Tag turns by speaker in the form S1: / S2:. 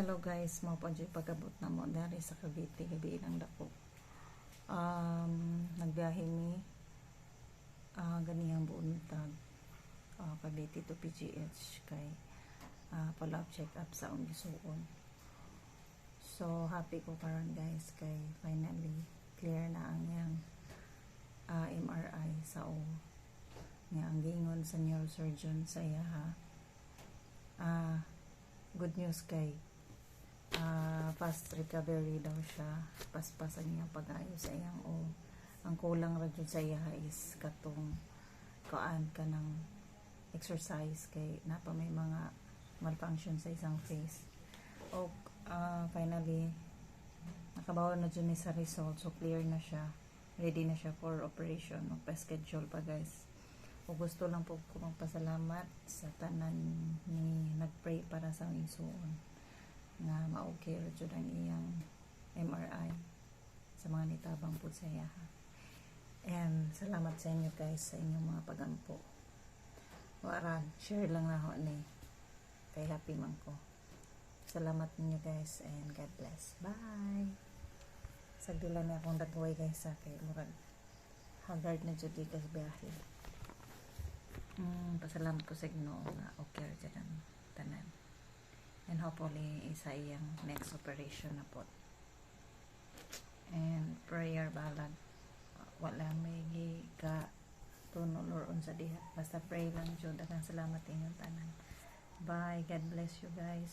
S1: Hello guys, mo po dyan pagabot na mo dari sa Cavite, gabi ng dako. Nagbiyahe mi ganihang buuntag Cavite to PGH kay follow-up check-up sa akong gisuon. So happy ko karon guys kay finally clear na ang yang MRI sa o nga ang gingon sa neurosurgeon sa iya good news kay fast recovery daw siya, paspasan niya pag-ayo sa iyang ang kulang ra jud sa iya is katong kaan ka ng exercise kay napa may mga malfunction sa isang face o finally nakabawa na dyan sa result, so clear na siya, ready na siya for operation. Magpa-schedule pa guys. O gusto lang po ko magpasalamat sa tanan ni nagpray para sa isuon nga ma-okay jud ang iyang MRI sa mga nitabang po sa iya. And salamat sa inyo guys sa inyong mga pagampo. Waran, share lang na ho ni kay happy man ko. Salamat ninyo guys and God bless. Bye. Sagdila na akong dagway guys sa kay murag haggard na jud kas biyahe. Pasalamat ko sa Ginoo nga okay ra jud ang tanan. And hopefully isa iyang next operation na po. And prayer balad wala may ka tunol or unsa diha, basta pray lang jud. Daghang salamat inyong tanan. Bye, God bless you guys.